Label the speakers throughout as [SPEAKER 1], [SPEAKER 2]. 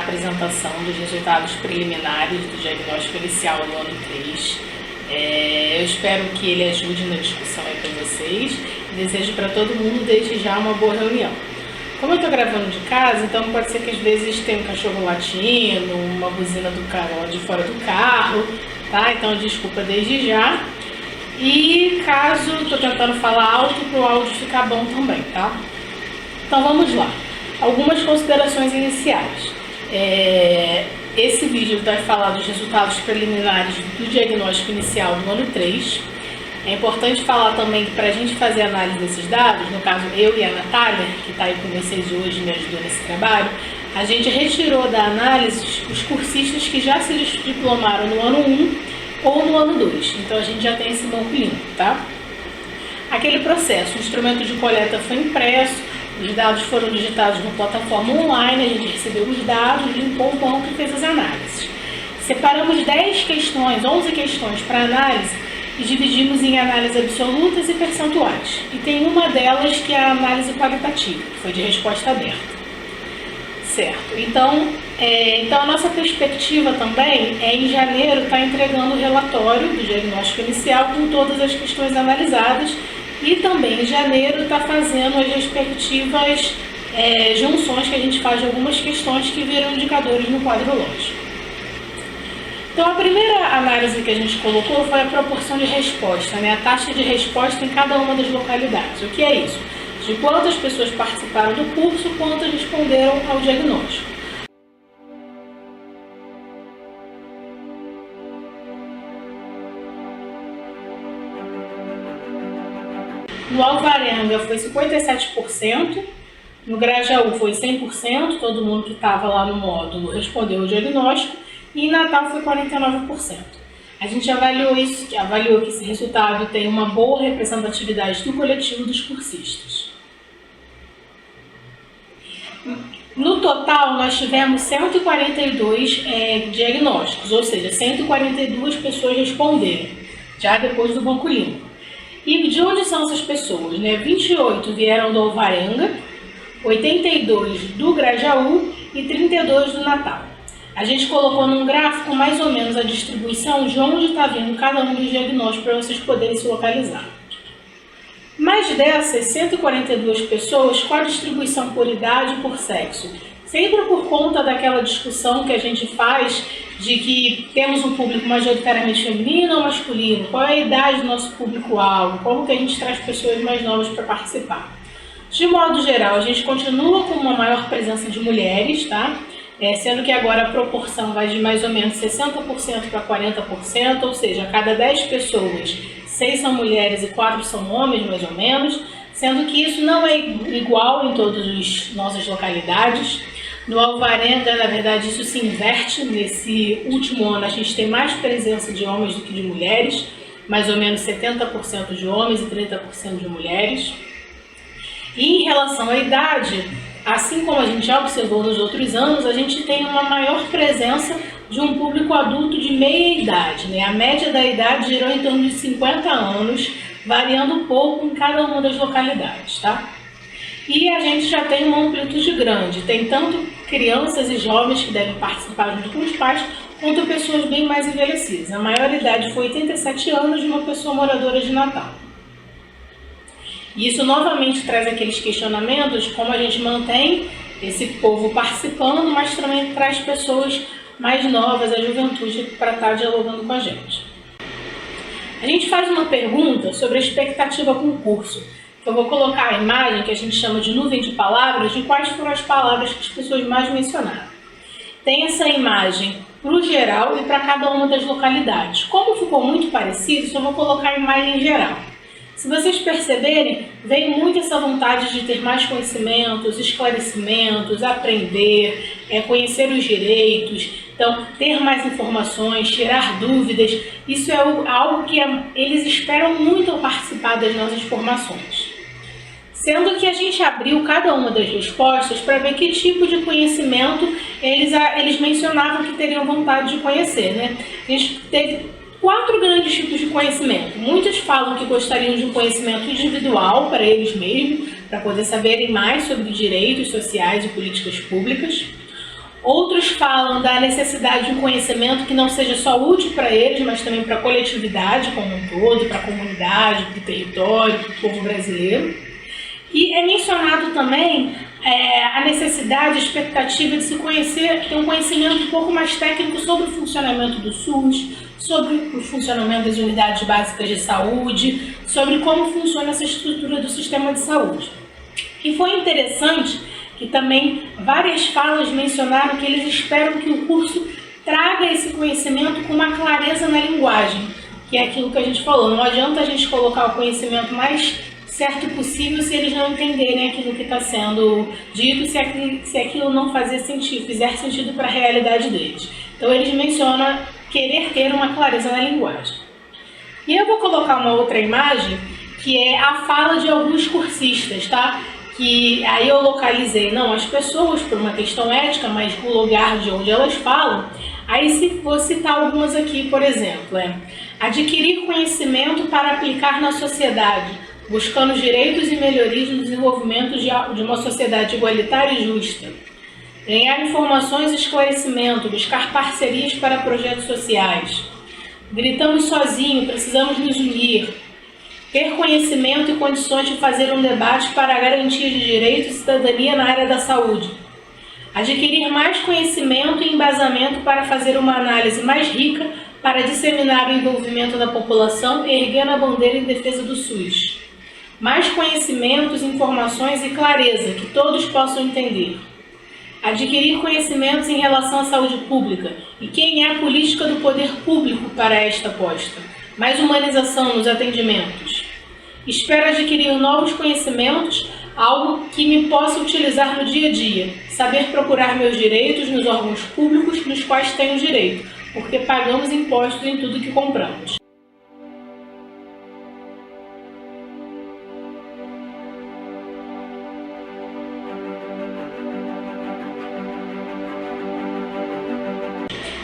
[SPEAKER 1] apresentação dos resultados preliminares do diagnóstico inicial do ano 3. Eu espero que ele ajude na discussão aí com vocês e desejo para todo mundo desde já uma boa reunião. Como eu estou gravando de casa, então pode ser que às vezes tenha um cachorro latindo, uma buzina do carro de fora do carro, tá? Então desculpa desde já. E caso estou tentando falar alto para o áudio ficar bom também, tá? Então vamos lá. Algumas considerações iniciais. Esse vídeo vai falar dos resultados preliminares do diagnóstico inicial do ano 3. É importante falar também que para a gente fazer a análise desses dados, no caso eu e a Natália, que está aí com vocês hoje me ajudou nesse trabalho, a gente retirou da análise os cursistas que já se diplomaram no ano 1 ou no ano 2. Então a gente já tem esse banco limpo, tá? Aquele processo, o instrumento de coleta foi impresso, os dados foram digitados na plataforma online, a gente recebeu os dados, limpou o banco e fez as análises. Separamos 10 questões, 11 questões para análise e dividimos em análises absolutas e percentuais. E tem uma delas que é a análise qualitativa, que foi de resposta aberta. Certo. Então a nossa perspectiva também é em janeiro estar entregando o relatório do diagnóstico inicial com todas as questões analisadas e também em janeiro está fazendo as respectivas junções que a gente faz de algumas questões que viram indicadores no quadro lógico. Então a primeira análise que a gente colocou foi a proporção de resposta, né? A taxa de resposta em cada uma das localidades. O que é isso? De quantas pessoas participaram do curso, quantas responderam ao diagnóstico. No Alvarenga foi 57%, no Grajaú foi 100%, todo mundo que estava lá no módulo respondeu ao diagnóstico, e em Natal foi 49%. A gente avaliou que esse resultado tem uma boa representatividade do coletivo dos cursistas. No total, nós tivemos 142 diagnósticos, ou seja, 142 pessoas responderam, já depois do banco limpo. E de onde são essas pessoas? 28 vieram do Alvarenga, 82 do Grajaú e 32 do Natal. A gente colocou num gráfico mais ou menos a distribuição de onde está vindo cada um dos diagnósticos para vocês poderem se localizar. Mas dessas 142 pessoas, qual a distribuição por idade e por sexo? Sempre por conta daquela discussão que a gente faz de que temos um público majoritariamente feminino ou masculino, qual é a idade do nosso público-alvo, como que a gente traz pessoas mais novas para participar. De modo geral, a gente continua com uma maior presença de mulheres, tá? Sendo que agora a proporção vai de mais ou menos 60% para 40%, ou seja, a cada 10 pessoas, 6 são mulheres e 4 são homens, mais ou menos, sendo que isso não é igual em todas as nossas localidades. No Alvarenga, na verdade, isso se inverte. Nesse último ano, a gente tem mais presença de homens do que de mulheres, mais ou menos 70% de homens e 30% de mulheres. E em relação à idade, assim como a gente já observou nos outros anos, a gente tem uma maior presença de um público adulto de meia idade, né? A média da idade girou em torno de 50 anos, variando um pouco em cada uma das localidades, tá? E a gente já tem uma amplitude grande, tem tanto crianças e jovens que devem participar junto com os pais, quanto pessoas bem mais envelhecidas. A maior idade foi 87 anos de uma pessoa moradora de Natal. E isso novamente traz aqueles questionamentos de como a gente mantém esse povo participando, mas também traz pessoas mais novas, a juventude, para estar dialogando com a gente. A gente faz uma pergunta sobre a expectativa com o curso. Eu vou colocar a imagem, que a gente chama de nuvem de palavras, de quais foram as palavras que as pessoas mais mencionaram. Tem essa imagem para o geral e para cada uma das localidades. Como ficou muito parecido, só vou colocar a imagem geral. Se vocês perceberem, vem muito essa vontade de ter mais conhecimentos, esclarecimentos, aprender, conhecer os direitos, então ter mais informações, tirar dúvidas. Isso é algo que eles esperam muito ao participar das nossas formações. Sendo que a gente abriu cada uma das respostas para ver que tipo de conhecimento eles mencionavam que teriam vontade de conhecer, né? A gente teve 4 grandes tipos de conhecimento. Muitos falam que gostariam de um conhecimento individual para eles mesmos, para poder saberem mais sobre direitos sociais e políticas públicas. Outros nos falam da necessidade de um conhecimento que não seja só útil para eles, mas também para a coletividade como um todo, para a comunidade, para o território, para o povo brasileiro. E é mencionado também a necessidade, a expectativa de se conhecer, ter um conhecimento um pouco mais técnico sobre o funcionamento do SUS, sobre o funcionamento das unidades básicas de saúde, sobre como funciona essa estrutura do sistema de saúde. E foi interessante que também várias falas mencionaram que eles esperam que o curso traga esse conhecimento com uma clareza na linguagem, que é aquilo que a gente falou. Não adianta a gente colocar o conhecimento mais certo possível se eles não entenderem aquilo que está sendo dito, se aquilo não fizer sentido para a realidade deles. Então eles mencionam querer ter uma clareza na linguagem. E eu vou colocar uma outra imagem, que é a fala de alguns cursistas, tá? Que aí eu localizei, não as pessoas por uma questão ética, mas o lugar de onde elas falam. Aí vou citar algumas aqui, por exemplo, adquirir conhecimento para aplicar na sociedade, buscando direitos e melhorias no desenvolvimento de uma sociedade igualitária e justa. Ganhar informações e esclarecimento, buscar parcerias para projetos sociais. Gritamos sozinho, precisamos nos unir. Ter conhecimento e condições de fazer um debate para a garantia de direitos e cidadania na área da saúde. Adquirir mais conhecimento e embasamento para fazer uma análise mais rica para disseminar o envolvimento da população, erguendo a bandeira em defesa do SUS. Mais conhecimentos, informações e clareza, que todos possam entender. Adquirir conhecimentos em relação à saúde pública e quem é a política do poder público para esta aposta. Mais humanização nos atendimentos. Espero adquirir novos conhecimentos, algo que me possa utilizar no dia a dia. Saber procurar meus direitos nos órgãos públicos nos quais tenho direito, porque pagamos impostos em tudo que compramos.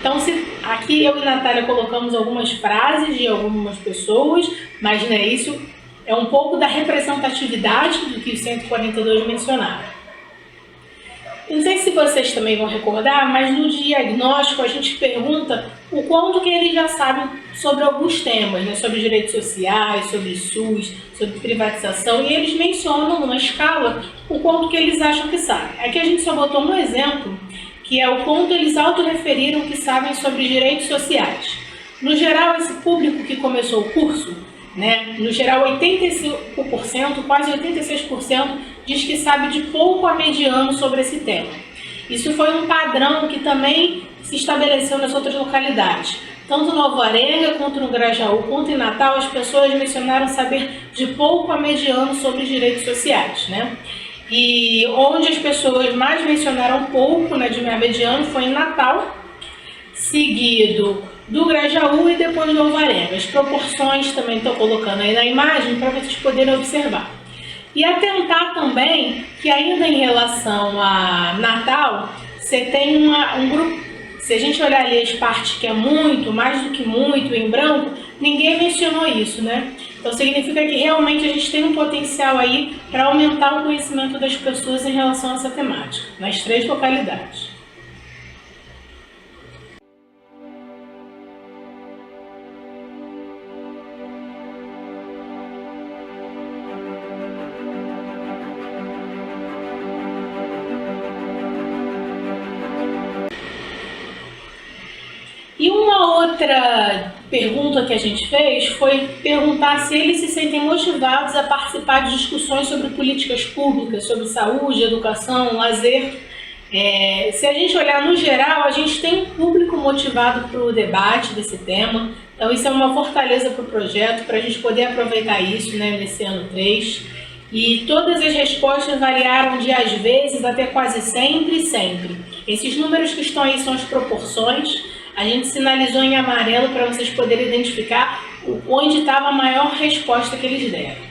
[SPEAKER 1] Então, aqui eu e Natália colocamos algumas frases de algumas pessoas, mas não é isso, é um pouco da representatividade do que os 142 mencionaram. Não sei se vocês também vão recordar, mas no diagnóstico a gente pergunta o quanto que eles já sabem sobre alguns temas, né? Sobre direitos sociais, sobre SUS, sobre privatização, e eles mencionam numa escala o quanto que eles acham que sabem. Aqui a gente só botou um exemplo, que é o quanto eles autorreferiram que sabem sobre direitos sociais. No geral, esse público que começou o curso, no geral 85%, quase 86%, diz que sabe de pouco a mediano sobre esse tema. Isso foi um padrão que também se estabeleceu nas outras localidades. Tanto no Alvarenga, quanto no Grajaú, quanto em Natal, as pessoas mencionaram saber de pouco a mediano sobre direitos sociais, E onde as pessoas mais mencionaram pouco, de mediano, foi em Natal, seguido do Grajaú e depois do Alvarenga. As proporções também estou colocando aí na imagem para vocês poderem observar. E atentar também que ainda em relação a Natal, você tem um grupo, se a gente olhar ali as partes que é muito, mais do que muito, em branco, ninguém mencionou isso, Então significa que realmente a gente tem um potencial aí para aumentar o conhecimento das pessoas em relação a essa temática, nas 3 localidades. E uma outra pergunta que a gente fez foi perguntar se eles se sentem motivados a participar de discussões sobre políticas públicas, sobre saúde, educação, lazer. Se a gente olhar no geral, a gente tem um público motivado para o debate desse tema. Então isso é uma fortaleza para o projeto, para a gente poder aproveitar isso nesse ano 3. E todas as respostas variaram de às vezes até quase sempre e sempre. Esses números que estão aí são as proporções. A gente sinalizou em amarelo para vocês poderem identificar onde estava a maior resposta que eles deram.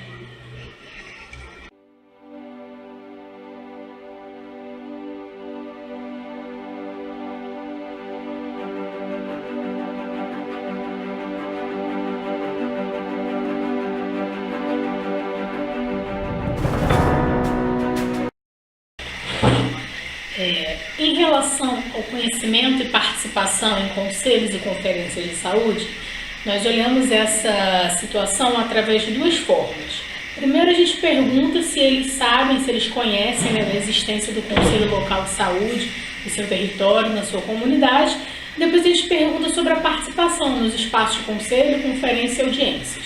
[SPEAKER 1] Em relação relação ao conhecimento e participação em conselhos e conferências de saúde, nós olhamos essa situação através de duas formas. Primeiro, a gente pergunta se eles sabem, se eles conhecem, né, da existência do Conselho Local de Saúde no seu território, na sua comunidade. Depois a gente pergunta sobre a participação nos espaços de conselho, conferência e audiências.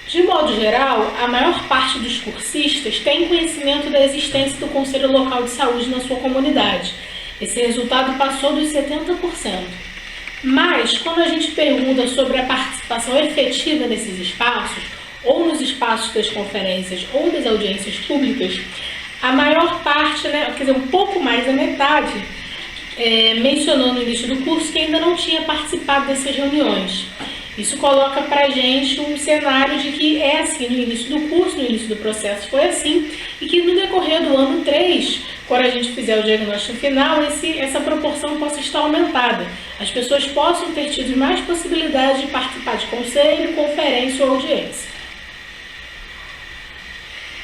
[SPEAKER 1] De modo geral, a maior parte dos cursistas tem conhecimento da existência do Conselho Local de Saúde na sua comunidade. Esse resultado passou dos 70%. Mas, quando a gente pergunta sobre a participação efetiva nesses espaços, ou nos espaços das conferências ou das audiências públicas, a maior parte, né, quer dizer, um pouco mais da metade, mencionou no início do curso que ainda não tinha participado dessas reuniões. Isso coloca para a gente um cenário de que é assim no início do curso, no início do processo foi assim, e que no decorrer do ano 3, quando a gente fizer o diagnóstico final, essa proporção possa estar aumentada. As pessoas possam ter tido mais possibilidade de participar de conselho, conferência ou audiência.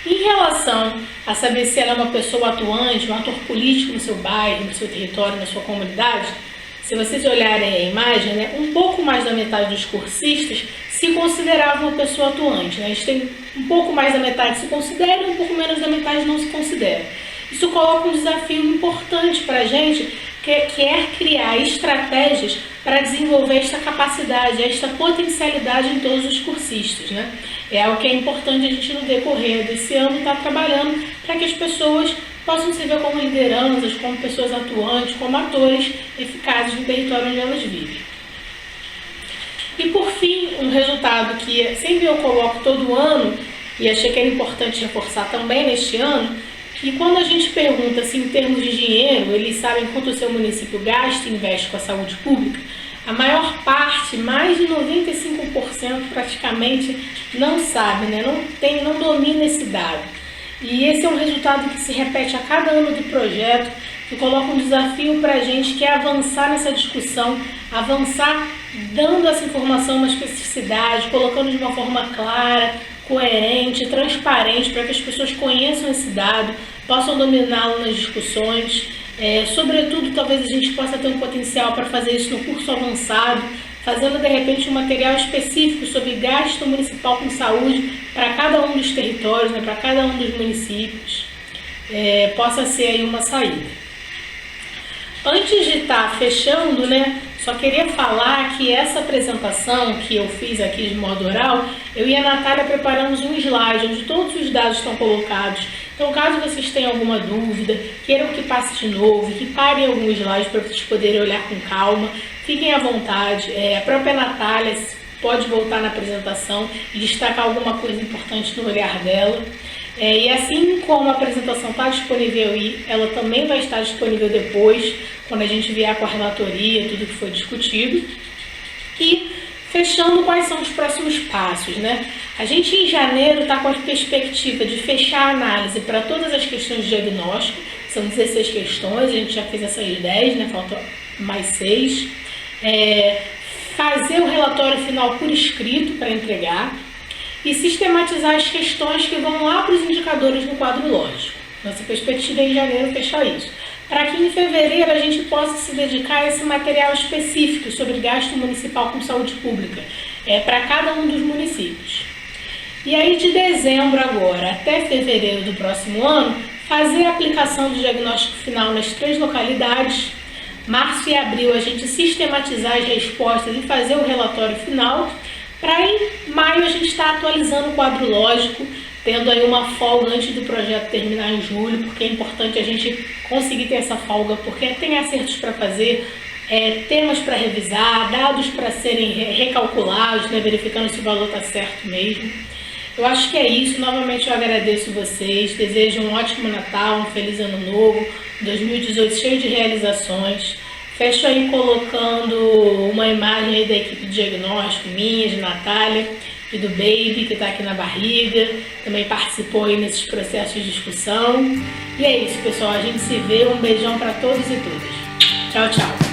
[SPEAKER 1] Em relação a saber se ela é uma pessoa atuante, um ator político no seu bairro, no seu território, na sua comunidade, se vocês olharem a imagem, né, um pouco mais da metade dos cursistas se considerava uma pessoa atuante. Né? A gente tem um pouco mais da metade se considera e um pouco menos da metade não se considera. Isso coloca um desafio importante para a gente, que é criar estratégias para desenvolver esta capacidade, esta potencialidade em todos os cursistas. Né? É algo que é importante a gente, no decorrer desse ano, estar trabalhando para que as pessoas possam se ver como lideranças, como pessoas atuantes, como atores eficazes no território onde elas vivem. E por fim, um resultado que sempre eu coloco todo ano, e achei que era importante reforçar também neste ano, que quando a gente pergunta se em termos de dinheiro, eles sabem quanto o seu município gasta e investe com a saúde pública, a maior parte, mais de 95% praticamente, não sabe, né? não domina esse dado. E esse é um resultado que se repete a cada ano do projeto, que coloca um desafio para a gente, que é avançar nessa discussão, avançar dando essa informação uma especificidade, colocando de uma forma clara, coerente, transparente, para que as pessoas conheçam esse dado, possam dominá-lo nas discussões. Sobretudo, talvez a gente possa ter um potencial para fazer isso no curso avançado, fazendo de repente um material específico sobre gasto municipal com saúde para cada um dos territórios, né, para cada um dos municípios, possa ser aí uma saída. Antes de estar fechando, né, só queria falar que essa apresentação que eu fiz aqui de modo oral, eu e a Natália preparamos um slide onde todos os dados estão colocados. Então, caso vocês tenham alguma dúvida, queiram que passe de novo, que parem algum slide para vocês poderem olhar com calma, fiquem à vontade. A própria Natália pode voltar na apresentação e destacar alguma coisa importante no olhar dela. E assim como a apresentação está disponível aí, ela também vai estar disponível depois, quando a gente vier com a relatoria, tudo que foi discutido. E fechando, quais são os próximos passos, né? A gente em janeiro está com a perspectiva de fechar a análise para todas as questões de diagnóstico, são 16 questões, a gente já fez essas 10, né? Faltam mais 6. Fazer o relatório final por escrito para entregar e sistematizar as questões que vão lá para os indicadores no quadro lógico. Nossa perspectiva é em janeiro fechar isso, para que em fevereiro a gente possa se dedicar a esse material específico sobre gasto municipal com saúde pública, para cada um dos municípios. E aí de dezembro agora até fevereiro do próximo ano, fazer a aplicação do diagnóstico final nas 3 localidades. Março e abril a gente sistematizar as respostas e fazer o relatório final, para em maio a gente estar atualizando o quadro lógico, tendo aí uma folga antes do projeto terminar em julho, porque é importante a gente conseguir ter essa folga, porque tem acertos para fazer, temas para revisar, dados para serem recalculados, né, verificando se o valor está certo mesmo. Eu acho que é isso. Novamente eu agradeço vocês, desejo um ótimo Natal, um feliz Ano Novo, 2018 cheio de realizações. Fecho aí colocando uma imagem aí da equipe de diagnóstico, minha, de Natália e do Baby, que está aqui na barriga, também participou aí nesses processos de discussão. E é isso, pessoal, a gente se vê, um beijão para todos e todas. Tchau, tchau.